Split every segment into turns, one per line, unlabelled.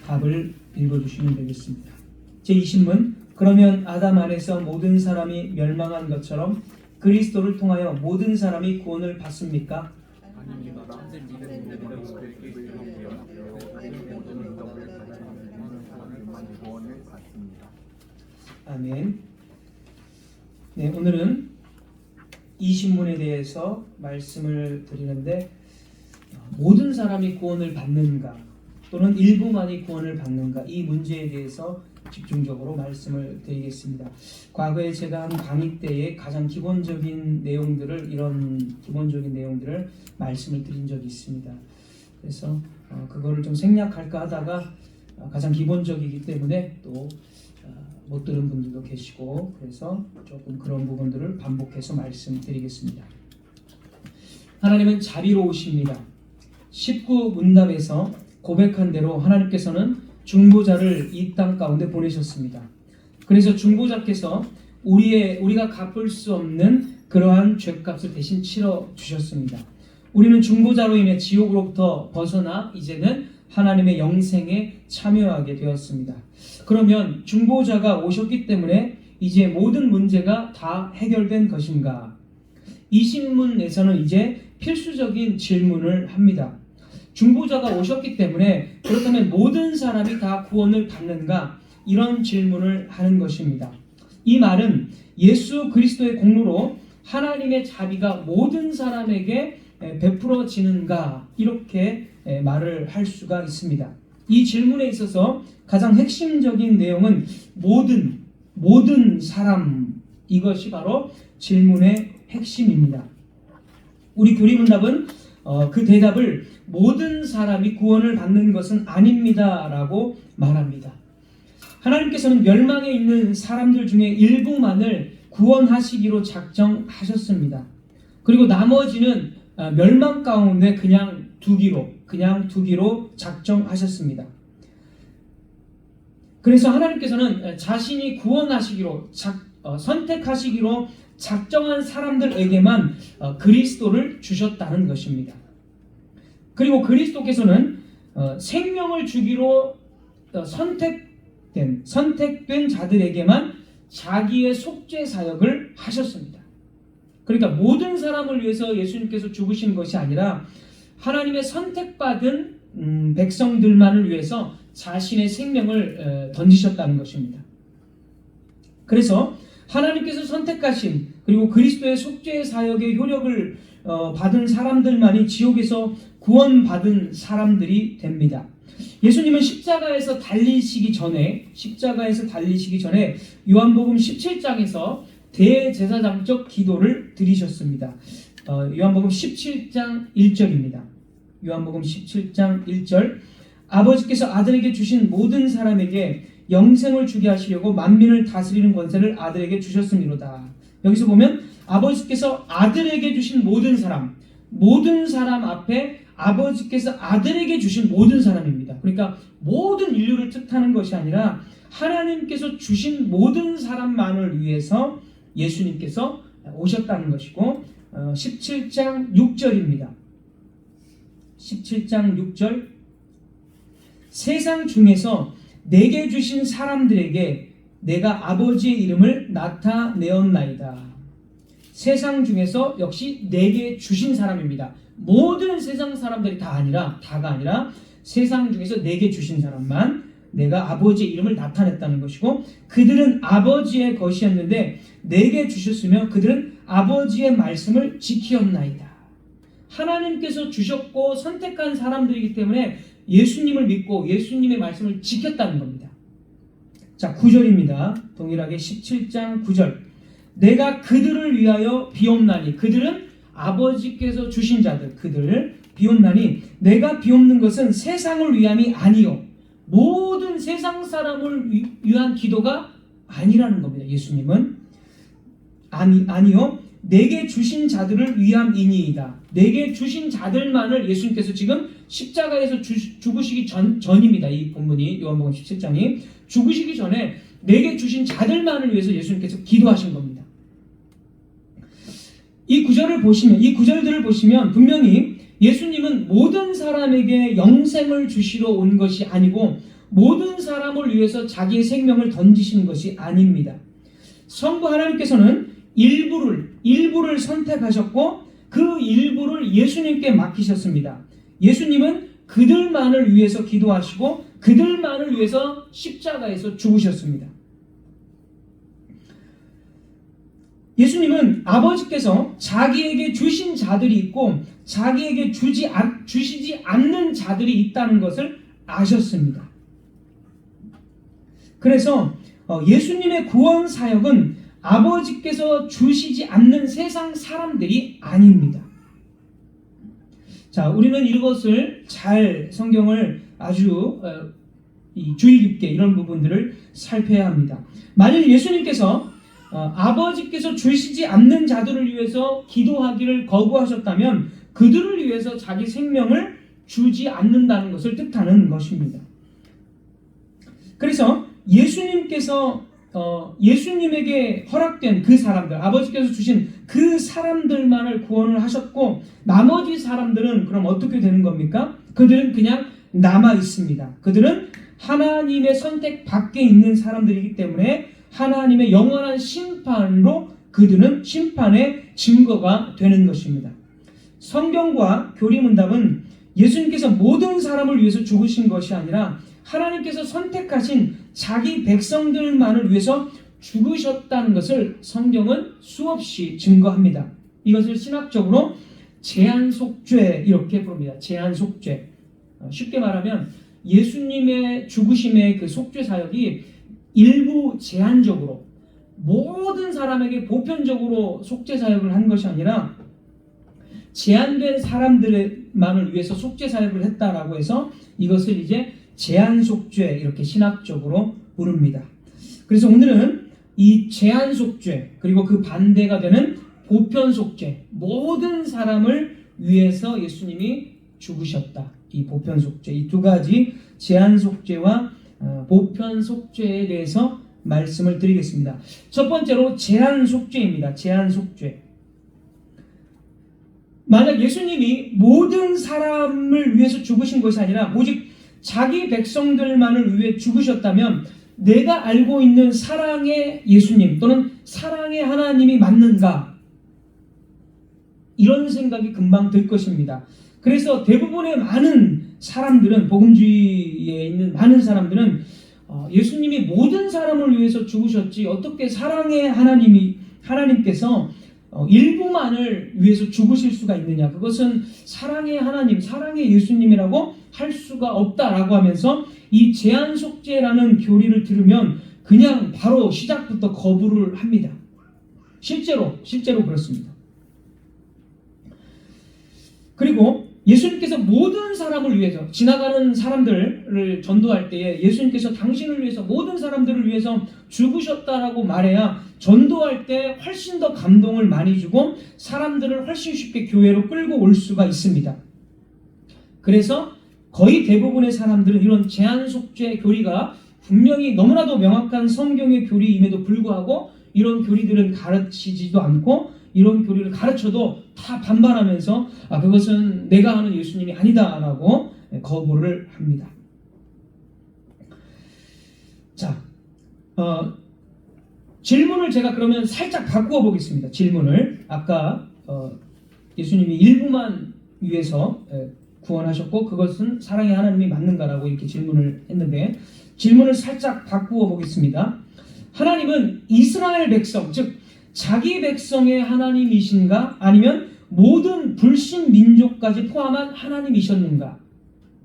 답을 읽어주시면 되겠습니다. 제20문, 그러면 아담 안에서 모든 사람이 멸망한 것처럼 그리스도를 통하여 모든 사람이 구원을 받습니까?
아닙니다.
아멘. 네, 오늘은 이 신문에 대해서 말씀을 드리는데, 모든 사람이 구원을 받는가 또는 일부만이 구원을 받는가, 이 문제에 대해서 집중적으로 말씀을 드리겠습니다. 과거에 제가 한 강의 때에 가장 기본적인 내용들을, 이런 기본적인 내용들을 말씀을 드린 적이 있습니다. 그래서 그거를 좀 생략할까 하다가 가장 기본적이기 때문에 또 못 들은 분들도 계시고, 그래서 조금 그런 부분들을 반복해서 말씀드리겠습니다. 하나님은 자비로우십니다. 19문답에서 고백한 대로 하나님께서는 중보자를 이 땅 가운데 보내셨습니다. 그래서 중보자께서 우리가 갚을 수 없는 그러한 죄값을 대신 치러 주셨습니다. 우리는 중보자로 인해 지옥으로부터 벗어나 이제는 하나님의 영생에 참여하게 되었습니다. 그러면 중보자가 오셨기 때문에 이제 모든 문제가 다 해결된 것인가? 이 신문에서는 이제 필수적인 질문을 합니다. 중보자가 오셨기 때문에 그렇다면 모든 사람이 다 구원을 받는가? 이런 질문을 하는 것입니다. 이 말은 예수 그리스도의 공로로 하나님의 자비가 모든 사람에게 베풀어지는가? 이렇게 말을 할 수가 있습니다. 이 질문에 있어서 가장 핵심적인 내용은 모든 사람, 이것이 바로 질문의 핵심입니다. 우리 교리문답은 그 대답을 모든 사람이 구원을 받는 것은 아닙니다 라고 말합니다. 하나님께서는 멸망에 있는 사람들 중에 일부만을 구원하시기로 작정하셨습니다. 그리고 나머지는 멸망 가운데 그냥 두기로 작정하셨습니다. 그래서 하나님께서는 자신이 구원하시기로 선택하시기로 작정한 사람들에게만 그리스도를 주셨다는 것입니다. 그리고 그리스도께서는 생명을 주기로 선택된 자들에게만 자기의 속죄 사역을 하셨습니다. 그러니까 모든 사람을 위해서 예수님께서 죽으신 것이 아니라 하나님의 선택받은 백성들만을 위해서 자신의 생명을 던지셨다는 것입니다. 그래서 하나님께서 선택하신, 그리고 그리스도의 속죄 사역의 효력을 받은 사람들만이 지옥에서 구원받은 사람들이 됩니다. 예수님은 십자가에서 달리시기 전에 요한복음 17장에서 대제사장적 기도를 드리셨습니다. 요한복음 17장 1절입니다. 요한복음 17장 1절, 아버지께서 아들에게 주신 모든 사람에게 영생을 주게 하시려고 만민을 다스리는 권세를 아들에게 주셨음이로다. 여기서 보면 아버지께서 아들에게 주신 모든 사람 앞에 아버지께서 아들에게 주신 모든 사람입니다. 그러니까 모든 인류를 뜻하는 것이 아니라 하나님께서 주신 모든 사람만을 위해서 예수님께서 오셨다는 것이고, 17장 6절입니다. 17장 6절, 세상 중에서 내게 주신 사람들에게 내가 아버지의 이름을 나타내었나이다. 세상 중에서 역시 내게 주신 사람입니다. 모든 세상 사람들이 다가 아니라 세상 중에서 내게 주신 사람만 내가 아버지의 이름을 나타냈다는 것이고, 그들은 아버지의 것이었는데 내게 주셨으며 그들은 아버지의 말씀을 지키었나이다. 하나님께서 주셨고 선택한 사람들이기 때문에 예수님을 믿고 예수님의 말씀을 지켰다는 겁니다. 자, 9절입니다. 동일하게 17장 9절, 내가 그들을 위하여 비옵나니, 그들은 아버지께서 주신 자들, 그들을 비옵나니 내가 비옵는 것은 세상을 위함이 아니요, 모든 세상 사람을 위한 기도가 아니라는 겁니다. 예수님은 아니요, 내게 주신 자들을 위함이니이다. 내게 주신 자들만을 예수님께서 지금 십자가에서 죽으시기 전입니다. 이 본문이, 요한복음 17장이 죽으시기 전에 내게 주신 자들만을 위해서 예수님께서 기도하신 겁니다. 이 구절들을 보시면 분명히 예수님은 모든 사람에게 영생을 주시러 온 것이 아니고 모든 사람을 위해서 자기의 생명을 던지신 것이 아닙니다. 성부 하나님께서는 일부를 선택하셨고 그 일부를 예수님께 맡기셨습니다. 예수님은 그들만을 위해서 기도하시고 그들만을 위해서 십자가에서 죽으셨습니다. 예수님은 아버지께서 자기에게 주신 자들이 있고 자기에게 주시지 않는 자들이 있다는 것을 아셨습니다. 그래서 예수님의 구원 사역은 아버지께서 주시지 않는 세상 사람들이 아닙니다. 자, 우리는 이것을 잘 성경을 아주 주의 깊게 이런 부분들을 살펴야 합니다. 만일 예수님께서 아버지께서 주시지 않는 자들을 위해서 기도하기를 거부하셨다면 그들을 위해서 자기 생명을 주지 않는다는 것을 뜻하는 것입니다. 그래서 예수님에게 허락된 그 사람들, 아버지께서 주신 그 사람들만을 구원을 하셨고 나머지 사람들은 그럼 어떻게 되는 겁니까? 그들은 그냥 남아 있습니다. 그들은 하나님의 선택 밖에 있는 사람들이기 때문에 하나님의 영원한 심판으로 그들은 심판의 증거가 되는 것입니다. 성경과 교리문답은 예수님께서 모든 사람을 위해서 죽으신 것이 아니라 하나님께서 선택하신 자기 백성들만을 위해서 죽으셨다는 것을 성경은 수없이 증거합니다. 이것을 신학적으로 제한속죄 이렇게 부릅니다. 제한속죄. 쉽게 말하면 예수님의 죽으심의 그 속죄 사역이 일부 제한적으로 모든 사람에게 보편적으로 속죄 사역을 한 것이 아니라 제한된 사람들만을 위해서 속죄 사역을 했다라고 해서 이것을 이제 제한속죄 이렇게 신학적으로 부릅니다. 그래서 오늘은 이 제한속죄 그리고 그 반대가 되는 보편속죄, 모든 사람을 위해서 예수님이 죽으셨다. 이 보편속죄, 이 두 가지 제한속죄와 보편속죄에 대해서 말씀을 드리겠습니다. 첫 번째로 제한속죄입니다. 제한속죄. 만약 예수님이 모든 사람을 위해서 죽으신 것이 아니라 오직 자기 백성들만을 위해 죽으셨다면 내가 알고 있는 사랑의 예수님 또는 사랑의 하나님이 맞는가? 이런 생각이 금방 들 것입니다. 그래서 대부분의 많은 사람들은, 복음주의에 있는 많은 사람들은 예수님이 모든 사람을 위해서 죽으셨지 어떻게 사랑의 하나님께서 일부만을 위해서 죽으실 수가 있느냐, 그것은 사랑의 하나님, 사랑의 예수님이라고 할 수가 없다라고 하면서 이 제한속죄라는 교리를 들으면 그냥 바로 시작부터 거부를 합니다. 실제로 그렇습니다. 그리고 예수님께서 모든 사람을 위해서, 지나가는 사람들을 전도할 때에 예수님께서 당신을 위해서 모든 사람들을 위해서 죽으셨다라고 말해야 전도할 때 훨씬 더 감동을 많이 주고 사람들을 훨씬 쉽게 교회로 끌고 올 수가 있습니다. 그래서 거의 대부분의 사람들은 이런 제한속죄 교리가 분명히 너무나도 명확한 성경의 교리임에도 불구하고 이런 교리들은 가르치지도 않고 이런 교리를 가르쳐도 다 반발하면서 그것은 내가 아는 예수님이 아니다라고 거부를 합니다. 자, 질문을 제가 그러면 살짝 바꾸어 보겠습니다. 질문을 아까 예수님이 일부만 위해서 구원하셨고 그것은 사랑의 하나님이 맞는가라고 이렇게 질문을 했는데 질문을 살짝 바꾸어 보겠습니다. 하나님은 이스라엘 백성, 즉 자기 백성의 하나님이신가 아니면 모든 불신 민족까지 포함한 하나님이셨는가?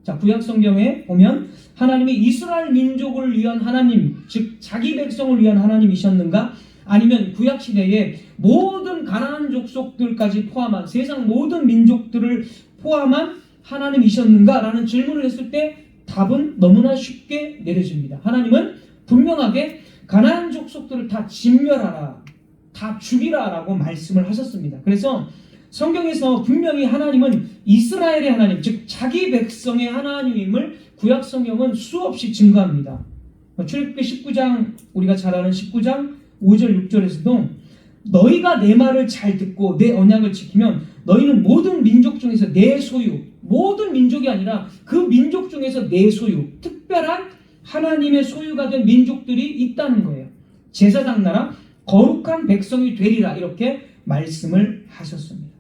자, 구약 성경에 보면 하나님이 이스라엘 민족을 위한 하나님, 즉 자기 백성을 위한 하나님이셨는가? 아니면 구약 시대에 모든 가나안 족속들까지 포함한 세상 모든 민족들을 포함한 하나님이셨는가? 라는 질문을 했을 때 답은 너무나 쉽게 내려집니다. 하나님은 분명하게 가나안 족속들을 다 진멸하라, 다 죽이라 라고 말씀을 하셨습니다. 그래서 성경에서 분명히 하나님은 이스라엘의 하나님, 즉 자기 백성의 하나님임을 구약 성경은 수없이 증거합니다. 출애굽기 19장, 우리가 잘 아는 19장 5절 6절에서도 너희가 내 말을 잘 듣고 내 언약을 지키면 너희는 모든 민족 중에서 내 소유, 모든 민족이 아니라 그 민족 중에서 내 소유, 특별한 하나님의 소유가 된 민족들이 있다는 거예요. 제사장 나라 거룩한 백성이 되리라 이렇게 말씀을 하셨습니다.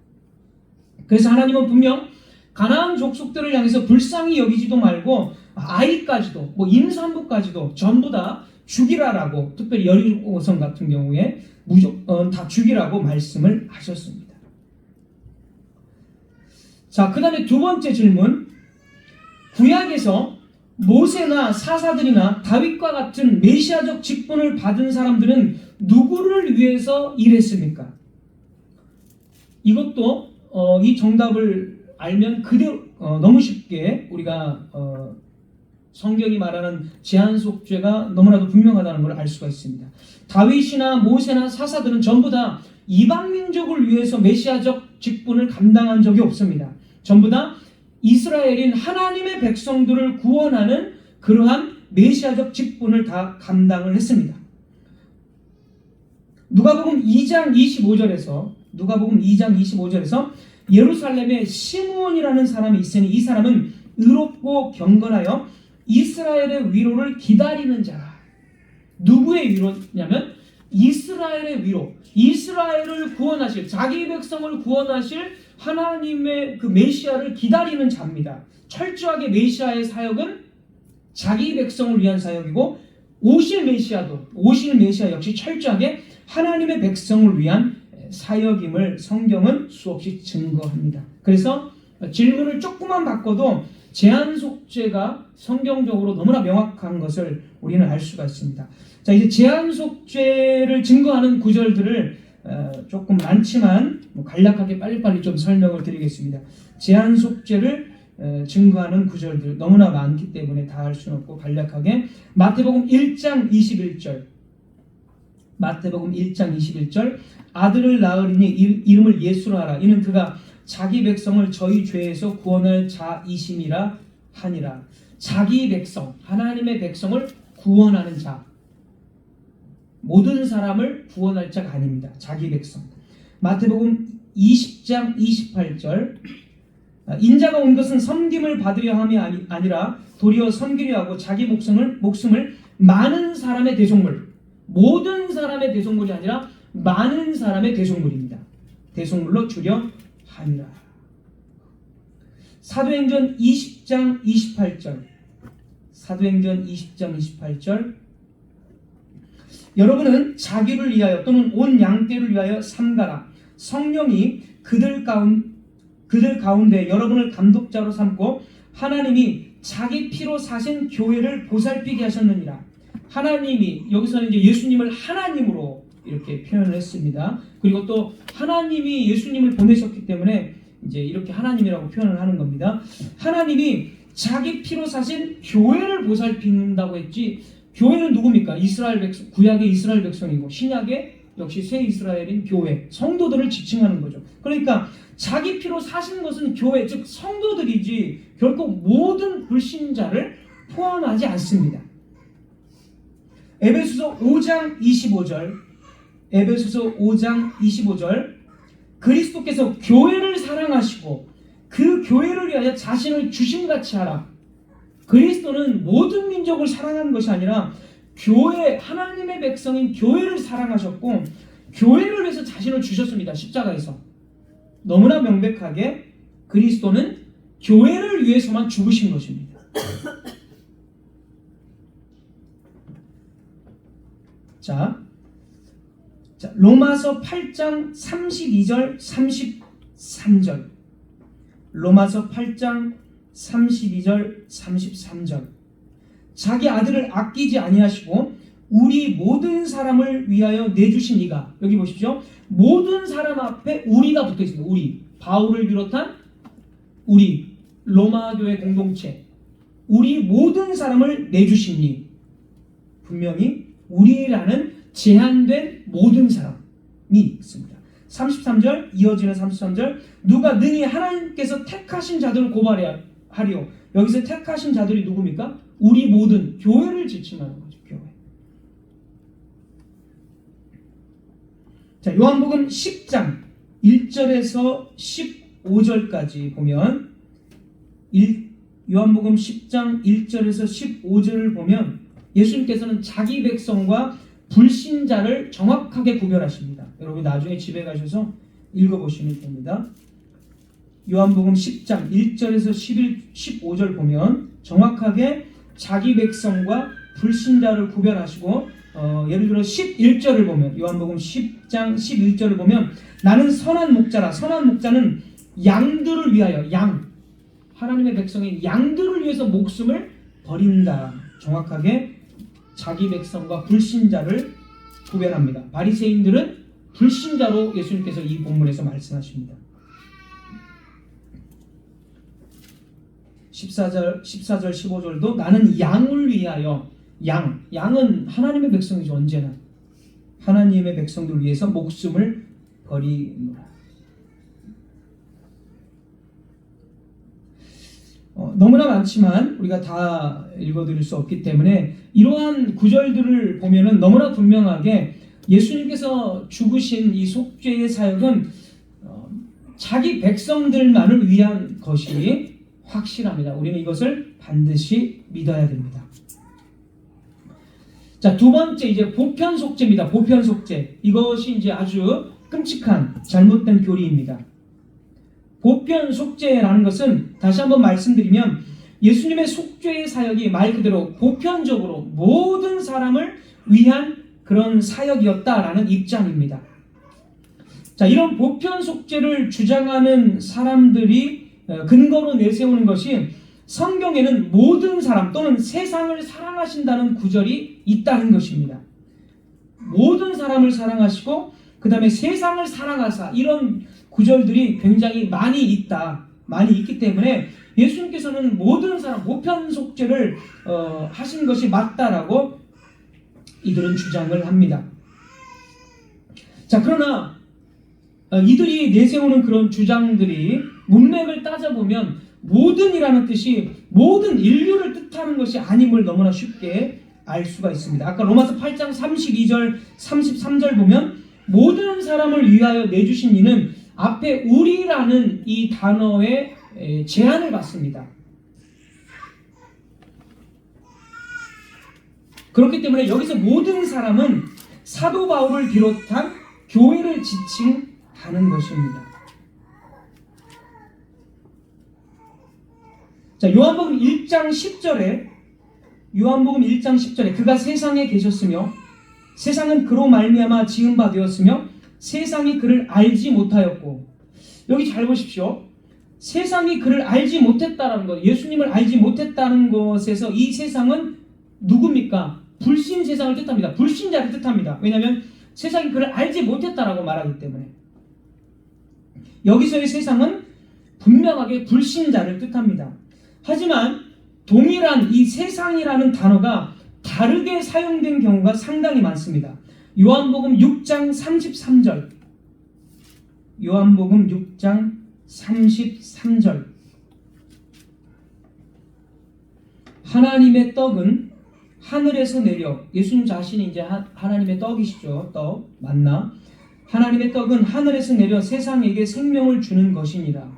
그래서 하나님은 분명 가나안 족속들을 향해서 불쌍히 여기지도 말고 아이까지도 임산부까지도 전부 다 죽이라라고, 특별히 여리고성 같은 경우에 무조건 다 죽이라고 말씀을 하셨습니다. 자, 그 다음에 두 번째 질문. 구약에서 모세나 사사들이나 다윗과 같은 메시아적 직분을 받은 사람들은 누구를 위해서 일했습니까? 이것도 이 정답을 알면 그대로 너무 쉽게 우리가 성경이 말하는 제한속죄가 너무나도 분명하다는 걸 알 수가 있습니다. 다윗이나 모세나 사사들은 전부 다 이방 민족을 위해서 메시아적 직분을 감당한 적이 없습니다. 전부 다 이스라엘인 하나님의 백성들을 구원하는 그러한 메시아적 직분을 다 감당을 했습니다. 누가복음 2장 25절에서 예루살렘에 시므온이라는 사람이 있으니 이 사람은 의롭고 경건하여 이스라엘의 위로를 기다리는 자라. 누구의 위로냐면 이스라엘의 위로, 이스라엘을 구원하실, 자기 백성을 구원하실 하나님의 그 메시아를 기다리는 자입니다. 철저하게 메시아의 사역은 자기 백성을 위한 사역이고, 오실 메시아 역시 철저하게 하나님의 백성을 위한 사역임을 성경은 수없이 증거합니다. 그래서 질문을 조금만 바꿔도 제한속죄가 성경적으로 너무나 명확한 것을 우리는 알 수가 있습니다. 자, 이제 제한속죄를 증거하는 구절들을 조금 많지만 간략하게 빨리빨리 좀 설명을 드리겠습니다. 제한속죄를 증거하는 구절들 너무나 많기 때문에 다 할 수는 없고 간략하게 마태복음 1장 21절, 아들을 낳으리니 이름을 예수로 하라. 이는 그가 자기 백성을 저희 죄에서 구원할 자이심이라 하니라. 자기 백성, 하나님의 백성을 구원하는 자, 모든 사람을 구원할 자가 아닙니다. 자기 백성. 마태복음 20장 28절, 인자가 온 것은 섬김을 받으려 함이 아니라 도리어 섬기려 하고 자기 목숨을 많은 사람의 대속물, 모든 사람의 대속물이 아니라 많은 사람의 대속물입니다. 대속물로 주려 하니라. 사도행전 20장 28절, 여러분은 자기를 위하여 또는 온 양떼를 위하여 삼가라. 성령이 그들 가운데 여러분을 감독자로 삼고 하나님이 자기 피로 사신 교회를 보살피게 하셨느니라. 하나님이, 여기서는 이제 예수님을 하나님으로 이렇게 표현을 했습니다. 그리고 또 하나님이 예수님을 보내셨기 때문에 이제 이렇게 하나님이라고 표현을 하는 겁니다. 하나님이 자기 피로 사신 교회를 보살핀다고 했지, 교회는 누굽니까? 이스라엘 백성, 구약의 이스라엘 백성이고 신약의 역시 새 이스라엘인 교회, 성도들을 지칭하는 거죠. 그러니까 자기 피로 사신 것은 교회, 즉 성도들이지 결코 모든 불신자를 포함하지 않습니다. 에베소서 5장 25절, 그리스도께서 교회를 사랑하시고 그 교회를 위하여 자신을 주심같이 하라. 그리스도는 모든 민족을 사랑하는 것이 아니라 교회, 하나님의 백성인 교회를 사랑하셨고 교회를 위해서 자신을 주셨습니다. 십자가에서. 너무나 명백하게 그리스도는 교회를 위해서만 죽으신 것입니다. 자, 로마서 8장 32절 33절, 로마서 8장 32절 33절, 자기 아들을 아끼지 아니하시고 우리 모든 사람을 위하여 내주신 이가, 여기 보십시오. 모든 사람 앞에 우리가 붙어 있습니다. 우리, 바울을 비롯한 우리, 로마 교회 공동체, 우리 모든 사람을 내주신 이, 분명히 우리라는 제한된 모든 사람이 있습니다. 33절, 이어지는 33절, 누가 능히 하나님께서 택하신 자들을 고발하리요. 여기서 택하신 자들이 누굽니까? 우리 모든 교회를 지칭하는 거죠. 교회. 자, 요한복음 10장 1절에서 15절까지 보면 요한복음 10장 1절에서 15절을 보면 예수님께서는 자기 백성과 불신자를 정확하게 구별하십니다. 여러분 나중에 집에 가셔서 읽어보시면 됩니다. 요한복음 10장 1절에서 15절 보면 정확하게 자기 백성과 불신자를 구별하시고 예를 들어 11절을 보면 요한복음 10장 11절을 보면 나는 선한 목자라. 선한 목자는 양들을 위하여 하나님의 백성이 양들을 위해서 목숨을 버린다. 정확하게 자기 백성과 불신자를 구별합니다. 바리새인들은 불신자로 예수님께서 이 본문에서 말씀하십니다. 14절 15절도 나는 양을 위하여 양은 하나님의 백성이죠. 언제나 하나님의 백성들 위해서 목숨을 버리노라. 너무나 많지만 우리가 다 읽어드릴 수 없기 때문에 이러한 구절들을 보면은 너무나 분명하게 예수님께서 죽으신 이 속죄의 사역은 자기 백성들만을 위한 것이 확실합니다. 우리는 이것을 반드시 믿어야 됩니다. 자, 두 번째 이제 보편 속죄입니다. 보편 속죄. 이것이 이제 아주 끔찍한 잘못된 교리입니다. 보편 속죄라는 것은 다시 한번 말씀드리면 예수님의 속죄의 사역이 말 그대로 보편적으로 모든 사람을 위한 그런 사역이었다라는 입장입니다. 자, 이런 보편 속죄를 주장하는 사람들이 근거로 내세우는 것이 성경에는 모든 사람 또는 세상을 사랑하신다는 구절이 있다는 것입니다. 모든 사람을 사랑하시고 그 다음에 세상을 사랑하사 이런 구절들이 굉장히 많이 있기 때문에 예수님께서는 모든 사람 보편 속죄를 하신 것이 맞다라고 이들은 주장을 합니다. 자, 그러나 이들이 내세우는 그런 주장들이 문맥을 따져보면 모든이라는 뜻이 모든 인류를 뜻하는 것이 아님을 너무나 쉽게 알 수가 있습니다. 아까 로마서 8장 32절 33절 보면 모든 사람을 위하여 내주신 이는 앞에 우리라는 이 단어에 제한을 받습니다. 그렇기 때문에 여기서 모든 사람은 사도 바울을 비롯한 교회를 지칭하는 것입니다. 자, 요한복음 1장 10절에 그가 세상에 계셨으며 세상은 그로 말미암아 지은 바 되었으며 세상이 그를 알지 못하였고, 여기 잘 보십시오. 세상이 그를 알지 못했다는 것, 예수님을 알지 못했다는 것에서 이 세상은 누굽니까? 불신 세상을 뜻합니다. 불신자를 뜻합니다. 왜냐하면 세상이 그를 알지 못했다라고 말하기 때문에. 여기서의 세상은 분명하게 불신자를 뜻합니다. 하지만 동일한 이 세상이라는 단어가 다르게 사용된 경우가 상당히 많습니다. 요한복음 6장 33절. 요한복음 6장 33절. 하나님의 떡은 하늘에서 내려, 예수님 자신이 이제 하나님의 떡이시죠. 떡, 만나. 하나님의 떡은 하늘에서 내려 세상에게 생명을 주는 것이니라.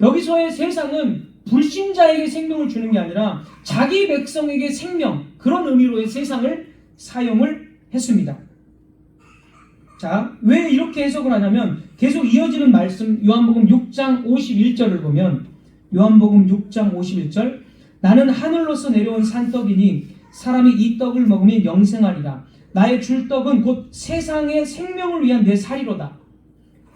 여기서의 세상은 불신자에게 생명을 주는 게 아니라 자기 백성에게 생명, 그런 의미로의 세상을 사용을 했습니다. 자, 왜 이렇게 해석을 하냐면 계속 이어지는 말씀 요한복음 6장 51절을 보면 요한복음 6장 51절 나는 하늘로서 내려온 산떡이니 사람이 이 떡을 먹으면 영생하리라. 나의 줄 떡은 곧 세상의 생명을 위한 내 살이로다.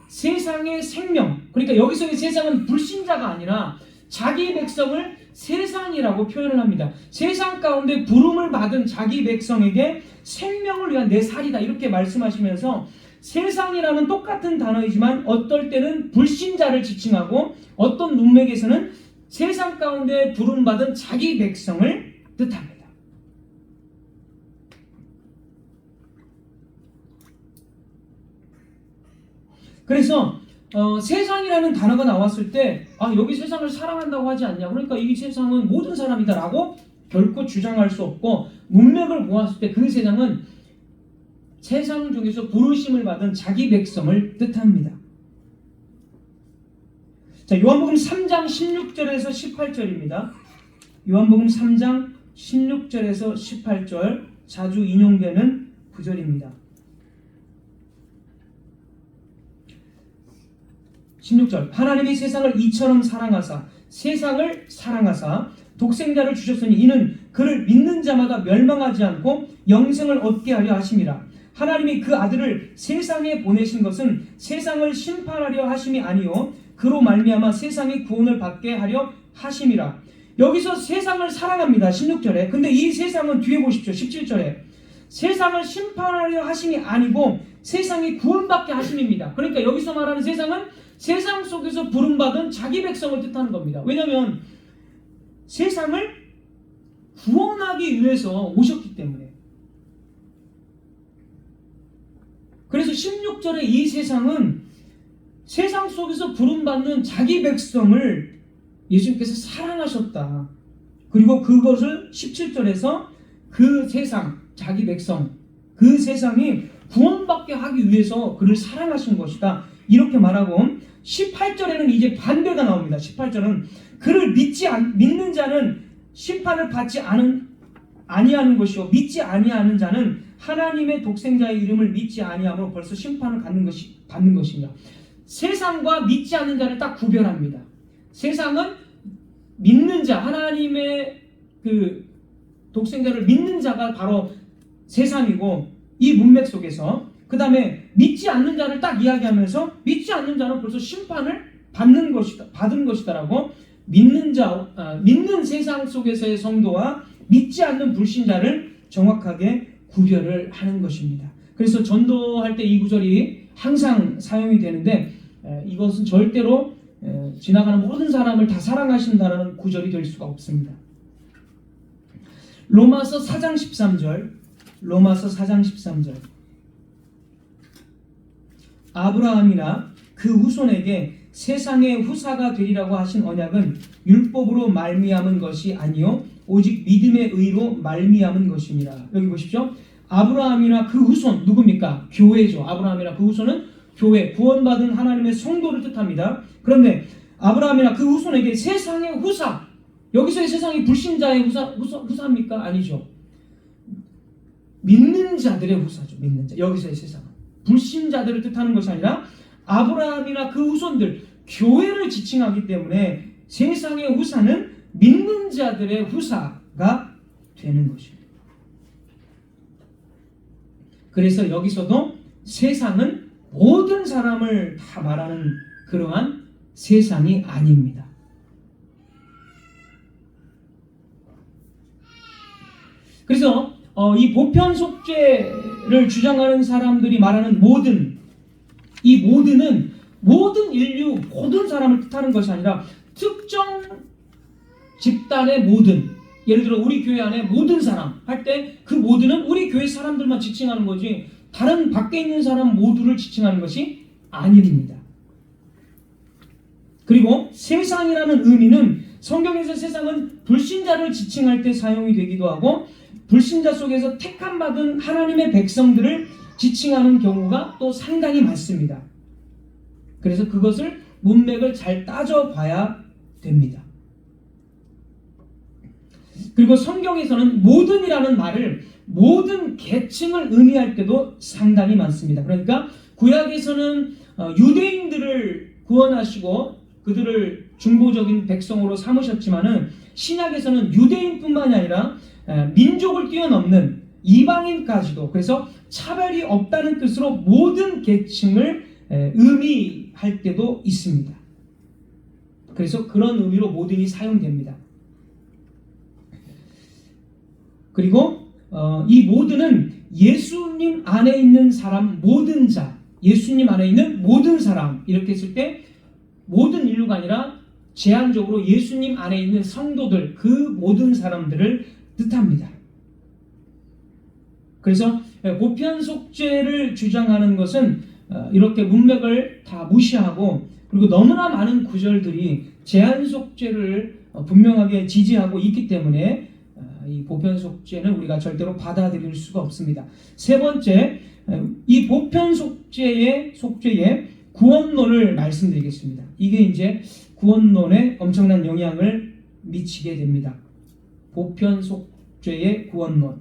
세상의 생명, 그러니까 여기서의 세상은 불신자가 아니라 자기 백성을 세상이라고 표현을 합니다. 세상 가운데 부름을 받은 자기 백성에게 생명을 위한 내 살이다 이렇게 말씀하시면서 세상이라는 똑같은 단어이지만 어떨 때는 불신자를 지칭하고 어떤 문맥에서는 세상 가운데 부름받은 자기 백성을 뜻합니다. 그래서 세상이라는 단어가 나왔을 때 여기 세상을 사랑한다고 하지 않냐, 그러니까 이 세상은 모든 사람이다 라고 결코 주장할 수 없고, 문맥을 보았을 때 그 세상은 세상 중에서 부르심을 받은 자기 백성을 뜻합니다. 자, 요한복음 3장 16절에서 18절입니다. 요한복음 3장 16절에서 18절 자주 인용되는 구절입니다. 16절 하나님이 세상을 이처럼 사랑하사 독생자를 주셨으니 이는 그를 믿는 자마다 멸망하지 않고 영생을 얻게 하려 하심이라. 하나님이 그 아들을 세상에 보내신 것은 세상을 심판하려 하심이 아니요 그로 말미암아 세상이 구원을 받게 하려 하심이라. 여기서 세상을 사랑합니다. 16절에. 근데 이 세상은 뒤에 보십시오. 17절에 세상을 심판하려 하심이 아니고 세상이 구원받게 하심입니다. 그러니까 여기서 말하는 세상은 세상 속에서 부름받은 자기 백성을 뜻하는 겁니다. 왜냐하면 세상을 구원하기 위해서 오셨기 때문에. 그래서 16절에 이 세상은 세상 속에서 부름받는 자기 백성을 예수님께서 사랑하셨다. 그리고 그것을 17절에서 그 세상, 자기 백성, 그 세상이 구원받게 하기 위해서 그를 사랑하신 것이다. 이렇게 말하고 18절에는 이제 반대가 나옵니다. 18절은 그를 믿는 자는 심판을 받지 아니하는 것이요 믿지 아니하는 자는 하나님의 독생자의 이름을 믿지 아니함으로 벌써 심판을 받는 것이냐. 세상과 믿지 않는 자를 딱 구별합니다. 세상은 믿는 자, 하나님의 그 독생자를 믿는 자가 바로 세상이고, 이 문맥 속에서 그 다음에 믿지 않는 자를 딱 이야기하면서 믿지 않는 자는 벌써 심판을 받은 것이다라고 믿는 세상 속에서의 성도와 믿지 않는 불신자를 정확하게 구별을 하는 것입니다. 그래서 전도할 때 이 구절이 항상 사용이 되는데 이것은 절대로 지나가는 모든 사람을 다 사랑하신다는 구절이 될 수가 없습니다. 로마서 4장 13절 아브라함이나 그 후손에게 세상의 후사가 되리라고 하신 언약은 율법으로 말미암은 것이 아니요 오직 믿음의 의로 말미암은 것입니다. 여기 보십시오. 아브라함이나 그 후손 누굽니까? 교회죠. 아브라함이나 그 후손은 교회, 구원받은 하나님의 성도를 뜻합니다. 그런데 아브라함이나 그 후손에게 세상의 후사, 여기서의 세상이 불신자의 후사입니까? 아니죠. 믿는 자들의 후사죠. 믿는 자. 여기서의 세상은 불신자들을 뜻하는 것이 아니라 아브라함이나 그 후손들, 교회를 지칭하기 때문에 세상의 후사는 믿는 자들의 후사가 되는 것입니다. 그래서 여기서도 세상은 모든 사람을 다 말하는 그러한 세상이 아닙니다. 그래서 이 보편 속죄를 주장하는 사람들이 말하는 이 모든은 모든 인류, 모든 사람을 뜻하는 것이 아니라 특정 집단의 모든, 예를 들어 우리 교회 안에 모든 사람 할 때 그 모든은 우리 교회 사람들만 지칭하는 거지 다른 밖에 있는 사람 모두를 지칭하는 것이 아닙니다. 그리고 세상이라는 의미는 성경에서 세상은 불신자를 지칭할 때 사용이 되기도 하고 불신자 속에서 택함받은 하나님의 백성들을 지칭하는 경우가 또 상당히 많습니다. 그래서 그것을 문맥을 잘 따져봐야 됩니다. 그리고 성경에서는 모든이라는 말을 모든 계층을 의미할 때도 상당히 많습니다. 그러니까 구약에서는 유대인들을 구원하시고 그들을 중보적인 백성으로 삼으셨지만은 신약에서는 유대인뿐만이 아니라 민족을 뛰어넘는 이방인까지도, 그래서 차별이 없다는 뜻으로 모든 계층을 의미할 때도 있습니다. 그래서 그런 의미로 모든이 사용됩니다. 그리고 이 모든은 예수님 안에 있는 사람, 모든 자, 예수님 안에 있는 모든 사람, 이렇게 했을 때 모든 인류가 아니라 제한적으로 예수님 안에 있는 성도들, 그 모든 사람들을 뜻합니다. 그래서 보편 속죄를 주장하는 것은 이렇게 문맥을 다 무시하고, 그리고 너무나 많은 구절들이 제한 속죄를 분명하게 지지하고 있기 때문에 이 보편 속죄는 우리가 절대로 받아들일 수가 없습니다. 세 번째, 이 보편 속죄의 구원론을 말씀드리겠습니다. 이게 이제 구원론에 엄청난 영향을 미치게 됩니다. 보편 속죄의 구원론.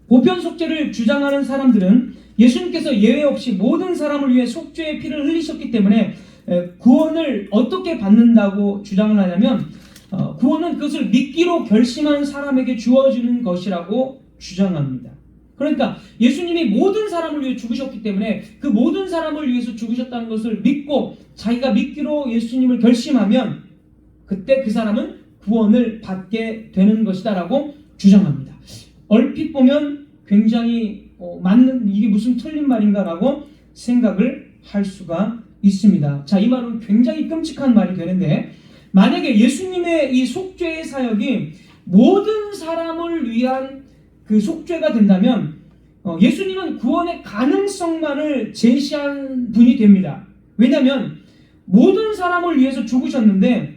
보편 속죄를 주장하는 사람들은 예수님께서 예외 없이 모든 사람을 위해 속죄의 피를 흘리셨기 때문에 구원을 어떻게 받는다고 주장을 하냐면 구원은 그것을 믿기로 결심한 사람에게 주어지는 것이라고 주장합니다. 그러니까 예수님이 모든 사람을 위해 죽으셨기 때문에 그 모든 사람을 위해서 죽으셨다는 것을 믿고 자기가 믿기로 예수님을 결심하면 그때 그 사람은 구원을 받게 되는 것이다라고 주장합니다. 얼핏 보면 굉장히 맞는, 이게 무슨 틀린 말인가라고 생각을 할 수가 있습니다. 자, 이 말은 굉장히 끔찍한 말이 되는데, 만약에 예수님의 이 속죄의 사역이 모든 사람을 위한 그 속죄가 된다면 예수님은 구원의 가능성만을 제시한 분이 됩니다. 왜냐하면 모든 사람을 위해서 죽으셨는데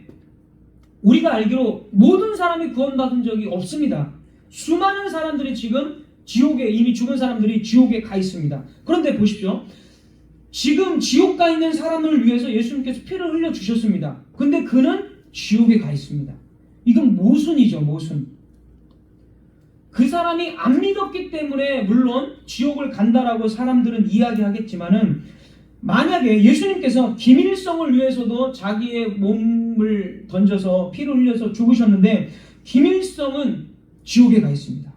우리가 알기로 모든 사람이 구원받은 적이 없습니다. 수많은 사람들이 지금 지옥에, 이미 죽은 사람들이 지옥에 가 있습니다. 그런데 보십시오. 지금 지옥 가 있는 사람을 위해서 예수님께서 피를 흘려 주셨습니다. 근데 그는 지옥에 가 있습니다. 이건 모순이죠, 모순. 그 사람이 안 믿었기 때문에 물론 지옥을 간다라고 사람들은 이야기하겠지만은, 만약에 예수님께서 김일성을 위해서도 자기의 몸을 던져서 피를 흘려서 죽으셨는데 김일성은 지옥에 가 있습니다.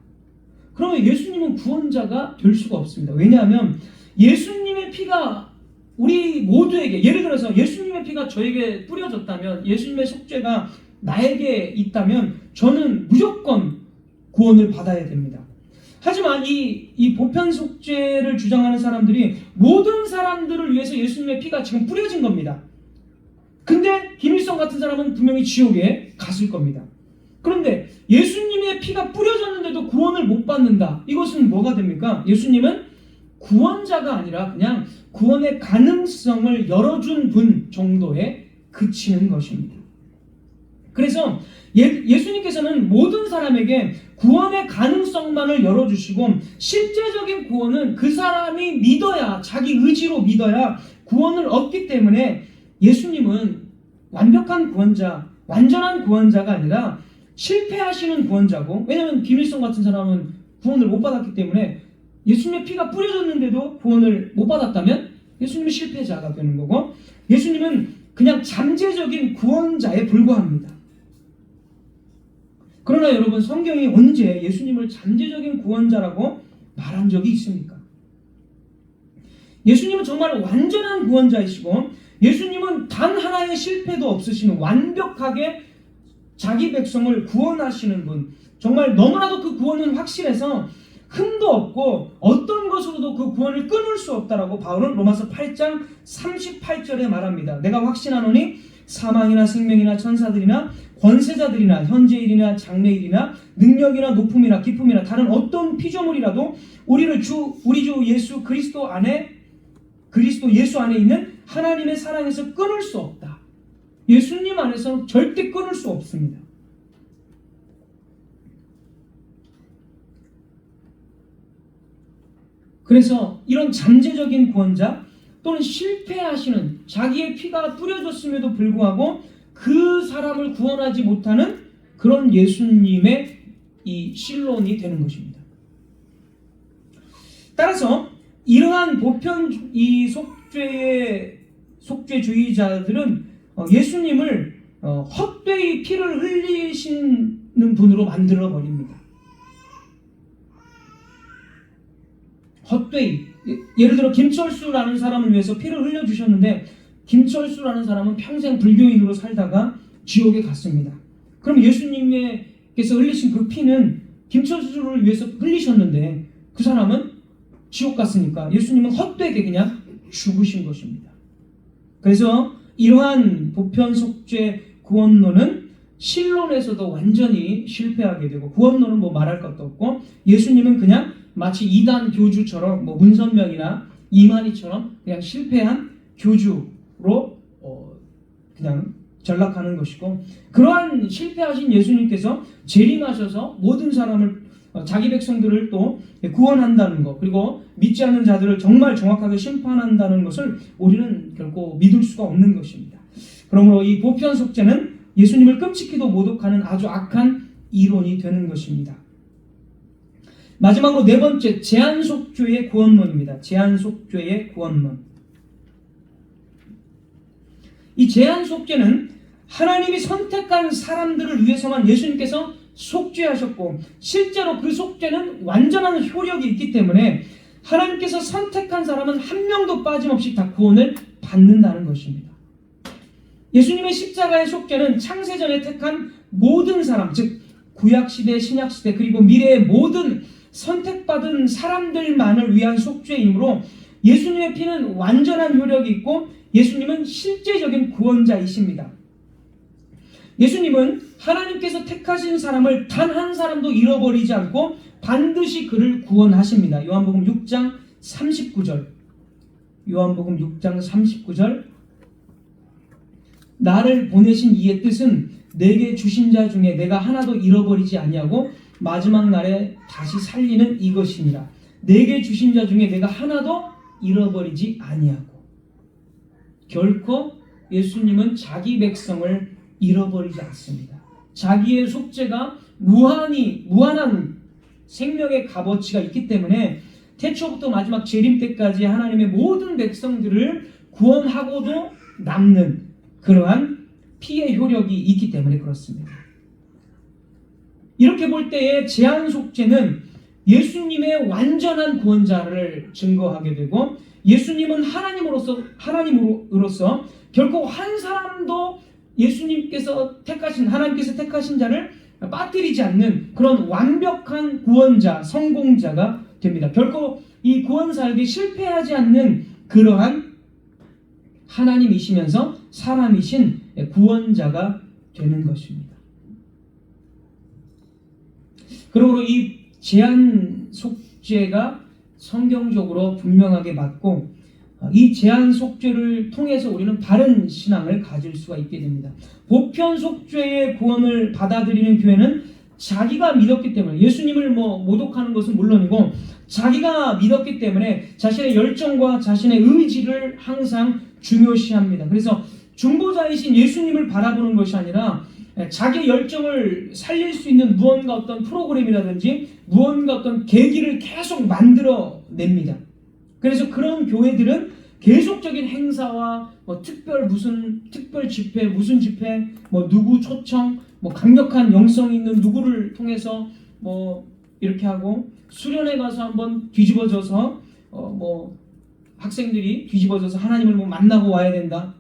그러면 예수님은 구원자가 될 수가 없습니다. 왜냐하면 예수님의 피가 우리 모두에게, 예를 들어서 예수님의 피가 저에게 뿌려졌다면, 예수님의 속죄가 나에게 있다면 저는 무조건 구원을 받아야 됩니다. 하지만 이 보편 속죄를 주장하는 사람들이 모든 사람들을 위해서 예수님의 피가 지금 뿌려진 겁니다. 근데 김일성 같은 사람은 분명히 지옥에 갔을 겁니다. 그런데 예수님의 피가 뿌려졌는데도 구원을 못 받는다. 이것은 뭐가 됩니까? 예수님은 구원자가 아니라 그냥 구원의 가능성을 열어준 분 정도에 그치는 것입니다. 그래서 예수님께서는 모든 사람에게 구원의 가능성만을 열어주시고, 실제적인 구원은 그 사람이 믿어야, 자기 의지로 믿어야 구원을 얻기 때문에 예수님은 완벽한 구원자, 완전한 구원자가 아니라 실패하시는 구원자고, 왜냐하면 김일성 같은 사람은 구원을 못 받았기 때문에, 예수님의 피가 뿌려졌는데도 구원을 못 받았다면 예수님은 실패자가 되는 거고, 예수님은 그냥 잠재적인 구원자에 불과합니다. 그러나 여러분, 성경이 언제 예수님을 잠재적인 구원자라고 말한 적이 있습니까? 예수님은 정말 완전한 구원자이시고, 예수님은 단 하나의 실패도 없으시는, 완벽하게 자기 백성을 구원하시는 분, 정말 너무나도 그 구원은 확실해서 흠도 없고 어떤 것으로도 그 구원을 끊을 수 없다라고 바울은 로마서 8장 38절에 말합니다. 내가 확신하노니 사망이나 생명이나 천사들이나 권세자들이나 현재일이나 장래일이나 능력이나 높음이나 깊음이나 다른 어떤 피조물이라도 우리 주 예수 그리스도 예수 안에 있는 하나님의 사랑에서 끊을 수 없다. 예수님 안에서 절대 끊을 수 없습니다. 그래서 이런 잠재적인 구원자 또는 실패하시는, 자기의 피가 뿌려졌음에도 불구하고 그 사람을 구원하지 못하는 그런 예수님의 이 신론이 되는 것입니다. 따라서 이러한 보편 이 속죄주의자들은 예수님을 헛되이 피를 흘리시는 분으로 만들어 버립니다. 헛되이, 예를 들어 김철수라는 사람을 위해서 피를 흘려주셨는데 김철수라는 사람은 평생 불교인으로 살다가 지옥에 갔습니다. 그럼 예수님께서 흘리신 그 피는 김철수를 위해서 흘리셨는데 그 사람은 지옥 갔으니까 예수님은 헛되게 그냥 죽으신 것입니다. 그래서 이러한 보편 속죄 구원론은 신론에서도 완전히 실패하게 되고, 구원론은 뭐 말할 것도 없고, 예수님은 그냥 마치 이단 교주처럼, 뭐 문선명이나 이만희처럼 그냥 실패한 교주로 그냥 전락하는 것이고, 그러한 실패하신 예수님께서 재림하셔서 모든 사람을, 자기 백성들을 또 구원한다는 것, 그리고 믿지 않는 자들을 정말 정확하게 심판한다는 것을 우리는 결코 믿을 수가 없는 것입니다. 그러므로 이 보편 속죄는 예수님을 끔찍히도 모독하는 아주 악한 이론이 되는 것입니다. 마지막으로 네 번째, 제한속죄의 구원론입니다. 제한속죄의 구원론. 이 제한속죄는 하나님이 선택한 사람들을 위해서만 예수님께서 속죄하셨고, 실제로 그 속죄는 완전한 효력이 있기 때문에 하나님께서 선택한 사람은 한 명도 빠짐없이 다 구원을 받는다는 것입니다. 예수님의 십자가의 속죄는 창세전에 택한 모든 사람, 즉 구약시대, 신약시대, 그리고 미래의 모든 선택받은 사람들만을 위한 속죄이므로 예수님의 피는 완전한 효력이 있고 예수님은 실제적인 구원자이십니다. 예수님은 하나님께서 택하신 사람을 단 한 사람도 잃어버리지 않고 반드시 그를 구원하십니다. 요한복음 6장 39절. 요한복음 6장 39절. 나를 보내신 이의 뜻은 내게 주신 자 중에 내가 하나도 잃어버리지 아니하고 마지막 날에 다시 살리는 이것이니라. 내게 주신 자 중에 내가 하나도 잃어버리지 아니하고. 결코 예수님은 자기 백성을 잃어버리지 않습니다. 자기의 속죄가 무한한 생명의 값어치가 있기 때문에 태초부터 마지막 재림 때까지 하나님의 모든 백성들을 구원하고도 남는 그러한 피의 효력이 있기 때문에 그렇습니다. 이렇게 볼 때에 제한속죄는 예수님의 완전한 구원자를 증거하게 되고 예수님은 하나님으로서 결코 한 사람도 하나님께서 택하신 자를 빠뜨리지 않는 그런 완벽한 구원자, 성공자가 됩니다. 결코 이 구원 사역이 실패하지 않는 그러한 하나님이시면서 사람이신 구원자가 되는 것입니다. 그러므로 이 제한 속죄가 성경적으로 분명하게 맞고 이 제한 속죄를 통해서 우리는 바른 신앙을 가질 수가 있게 됩니다. 보편 속죄의 구원을 받아들이는 교회는 자기가 믿었기 때문에 예수님을 모독하는 것은 물론이고 자기가 믿었기 때문에 자신의 열정과 자신의 의지를 항상 중요시합니다. 그래서 중보자이신 예수님을 바라보는 것이 아니라 자기 열정을 살릴 수 있는 무언가 어떤 프로그램이라든지 무언가 어떤 계기를 계속 만들어냅니다. 그래서 그런 교회들은 계속적인 행사와 특별 집회, 무슨 집회, 누구 초청, 강력한 영성 있는 누구를 통해서 이렇게 하고 수련회 가서 한번 뒤집어져서 학생들이 뒤집어져서 하나님을 만나고 와야 된다.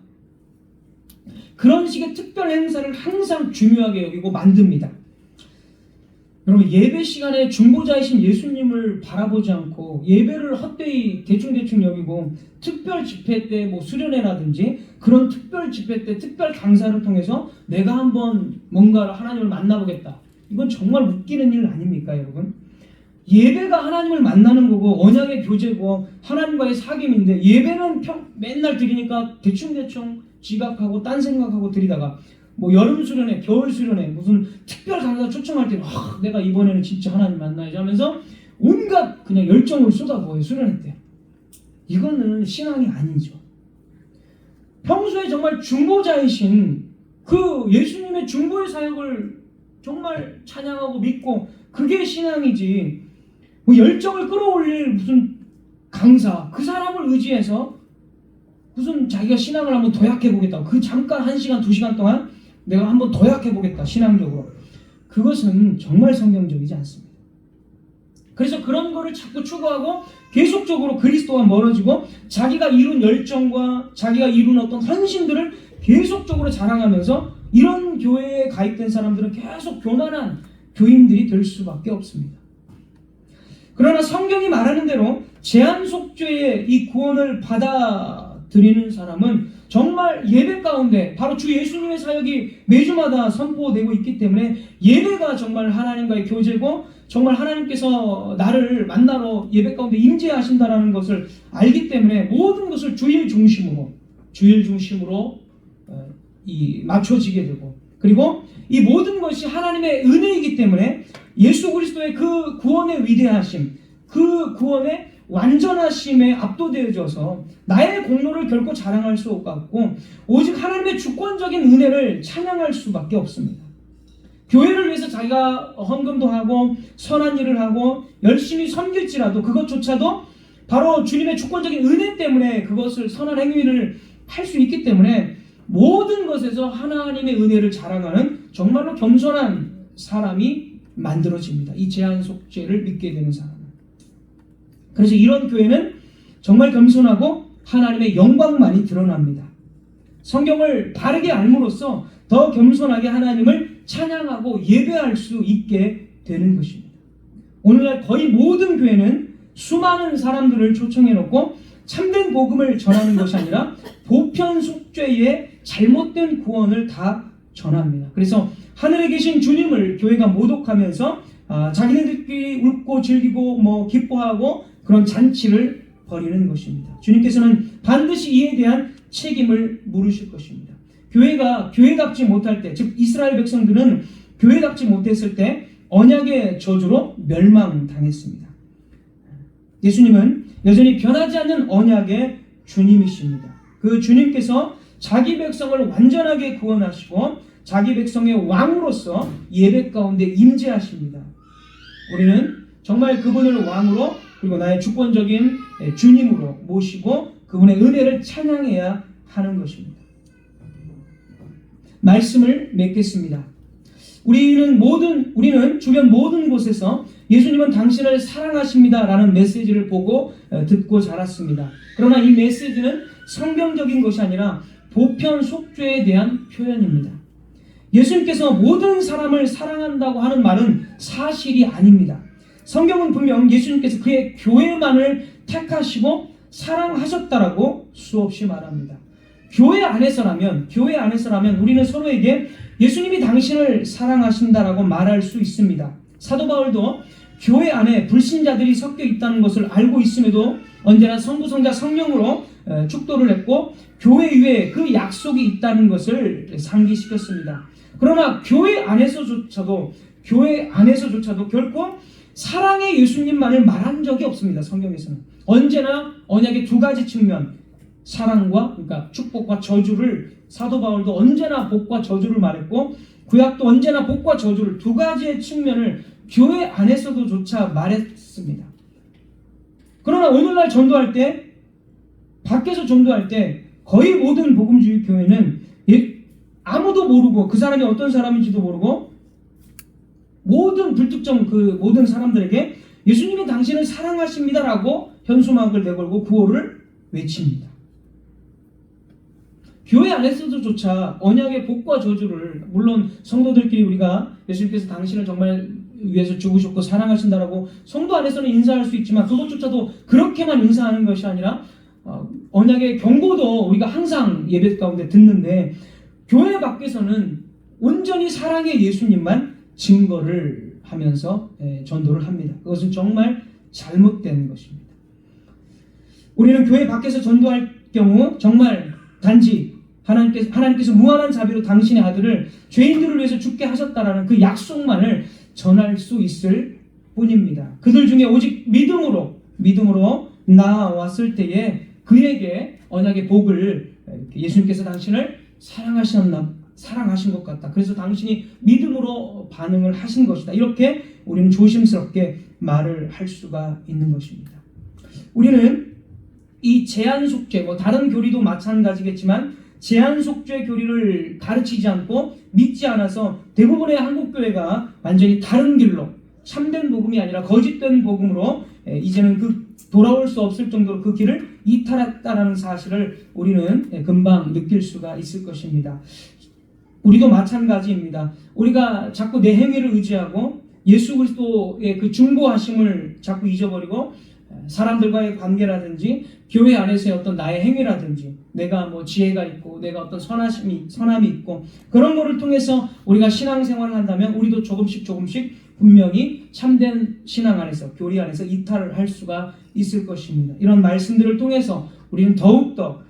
그런 식의 특별 행사를 항상 중요하게 여기고 만듭니다. 여러분 예배 시간에 중보자이신 예수님을 바라보지 않고 예배를 헛되이 대충 여기고 특별 집회 때 수련회라든지 그런 특별 집회 때 특별 강사를 통해서 내가 한번 뭔가 하나님을 만나보겠다. 이건 정말 웃기는 일 아닙니까 여러분? 예배가 하나님을 만나는 거고 언약의 교제고 하나님과의 사귐인데 예배는 맨날 드리니까 대충 지각하고 딴 생각하고 드리다가 여름 수련회, 겨울 수련회, 무슨 특별 강사 초청할 때는 내가 이번에는 진짜 하나님 만나야지 하면서 온갖 그냥 열정을 쏟아부어요 수련회 때. 이거는 신앙이 아니죠. 평소에 정말 중보자이신 그 예수님의 중보의 사역을 정말 찬양하고 믿고 그게 신앙이지. 열정을 끌어올릴 무슨 강사, 그 사람을 의지해서 무슨 자기가 신앙을 한번 도약해보겠다. 그 잠깐 1시간, 2시간 동안 내가 한번 도약해보겠다. 신앙적으로. 그것은 정말 성경적이지 않습니다. 그래서 그런 거를 자꾸 추구하고 계속적으로 그리스도와 멀어지고 자기가 이룬 열정과 자기가 이룬 어떤 헌신들을 계속적으로 자랑하면서 이런 교회에 가입된 사람들은 계속 교만한 교인들이 될 수밖에 없습니다. 그러나 성경이 말하는 대로 제한속죄의 이 구원을 받아들이는 사람은 정말 예배 가운데 바로 주 예수님의 사역이 매주마다 선포되고 있기 때문에 예배가 정말 하나님과의 교제고 정말 하나님께서 나를 만나러 예배 가운데 임재하신다는 것을 알기 때문에 모든 것을 주일 중심으로 맞춰지게 되고 그리고 이 모든 것이 하나님의 은혜이기 때문에 예수 그리스도의 그 구원의 위대하심, 그 구원의 완전하심에 압도되어져서 나의 공로를 결코 자랑할 수 없고 오직 하나님의 주권적인 은혜를 찬양할 수밖에 없습니다. 교회를 위해서 자기가 헌금도 하고 선한 일을 하고 열심히 섬길지라도 그것조차도 바로 주님의 주권적인 은혜 때문에 그것을 선한 행위를 할 수 있기 때문에 모든 것에서 하나님의 은혜를 자랑하는 정말로 겸손한 사람이 만들어집니다. 이 제한 속죄를 믿게 되는 사람은. 그래서 이런 교회는 정말 겸손하고 하나님의 영광만이 드러납니다. 성경을 바르게 알므로써 더 겸손하게 하나님을 찬양하고 예배할 수 있게 되는 것입니다. 오늘날 거의 모든 교회는 수많은 사람들을 초청해놓고 참된 복음을 전하는 것이 아니라 보편 속죄의 잘못된 구원을 다 전합니다. 그래서 하늘에 계신 주님을 교회가 모독하면서 자기네들끼리 웃고 즐기고 기뻐하고 그런 잔치를 벌이는 것입니다. 주님께서는 반드시 이에 대한 책임을 물으실 것입니다. 교회가 교회답지 못할 때, 즉 이스라엘 백성들은 교회답지 못했을 때 언약의 저주로 멸망당했습니다. 예수님은 여전히 변하지 않는 언약의 주님이십니다. 그 주님께서 자기 백성을 완전하게 구원하시고 자기 백성의 왕으로서 예배 가운데 임재하십니다. 우리는 정말 그분을 왕으로 그리고 나의 주권적인 주님으로 모시고 그분의 은혜를 찬양해야 하는 것입니다. 말씀을 맺겠습니다. 우리는 주변 모든 곳에서 예수님은 당신을 사랑하십니다라는 메시지를 보고 듣고 자랐습니다. 그러나 이 메시지는 성경적인 것이 아니라 보편 속죄에 대한 표현입니다. 예수님께서 모든 사람을 사랑한다고 하는 말은 사실이 아닙니다. 성경은 분명 예수님께서 그의 교회만을 택하시고 사랑하셨다라고 수없이 말합니다. 교회 안에서라면 우리는 서로에게 예수님이 당신을 사랑하신다라고 말할 수 있습니다. 사도 바울도 교회 안에 불신자들이 섞여 있다는 것을 알고 있음에도 언제나 성부, 성자, 성령으로 축도를 했고 교회 위에 그 약속이 있다는 것을 상기시켰습니다. 그러나 교회 안에서조차도 결코 사랑의 예수님만을 말한 적이 없습니다. 성경에서는 언제나 언약의 두 가지 측면, 사랑과 그러니까 축복과 저주를 사도 바울도 언제나 복과 저주를 말했고 구약도 언제나 복과 저주를 두 가지의 측면을 교회 안에서도조차 말했습니다. 그러나 오늘날 전도할 때 밖에서 전도할 때 거의 모든 복음주의 교회는 아무도 모르고 그 사람이 어떤 사람인지도 모르고 모든 불특정 그 모든 사람들에게 예수님이 당신을 사랑하십니다라고 현수막을 내걸고 구호를 외칩니다. 교회 안에서도조차 언약의 복과 저주를 물론 성도들끼리 우리가 예수님께서 당신을 정말 위해서 죽으셨고 사랑하신다라고 성도 안에서는 인사할 수 있지만 그것조차도 그렇게만 인사하는 것이 아니라 언약의 경고도 우리가 항상 예배 가운데 듣는데 교회 밖에서는 온전히 사랑의 예수님만 증거를 하면서 전도를 합니다. 그것은 정말 잘못된 것입니다. 우리는 교회 밖에서 전도할 경우 정말 단지 하나님께서 무한한 자비로 당신의 아들을 죄인들을 위해서 죽게 하셨다라는 그 약속만을 전할 수 있을 뿐입니다. 그들 중에 오직 믿음으로 나왔을 때에 그에게 언약의 복을 예수님께서 당신을 사랑하신 것 같다. 그래서 당신이 믿음으로 반응을 하신 것이다. 이렇게 우리는 조심스럽게 말을 할 수가 있는 것입니다. 우리는 이 제한 속죄, 다른 교리도 마찬가지겠지만 제한 속죄 교리를 가르치지 않고 믿지 않아서 대부분의 한국 교회가 완전히 다른 길로 참된 복음이 아니라 거짓된 복음으로 이제는 돌아올 수 없을 정도로 그 길을 이탈했다는 사실을 우리는 금방 느낄 수가 있을 것입니다. 우리도 마찬가지입니다. 우리가 자꾸 내 행위를 의지하고 예수 그리스도의 그 중보하심을 자꾸 잊어버리고 사람들과의 관계라든지 교회 안에서의 어떤 나의 행위라든지 내가 지혜가 있고 내가 어떤 선함이 있고 그런 거를 통해서 우리가 신앙생활을 한다면 우리도 조금씩 분명히 참된 신앙 안에서 교리 안에서 이탈을 할 수가 있을 것입니다. 이런 말씀들을 통해서 우리는 더욱더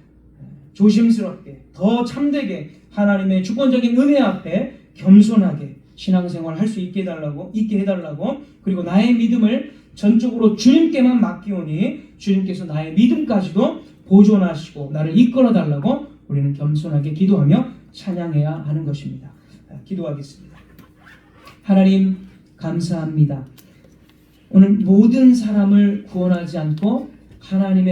조심스럽게 더 참되게 하나님의 주권적인 은혜 앞에 겸손하게 신앙생활 할 수 있게 해달라고 그리고 나의 믿음을 전적으로 주님께만 맡기오니 주님께서 나의 믿음까지도 보존하시고 나를 이끌어 달라고 우리는 겸손하게 기도하며 찬양해야 하는 것입니다. 기도하겠습니다. 하나님 감사합니다. 오늘 모든 사람을 구원하지 않고 하나님의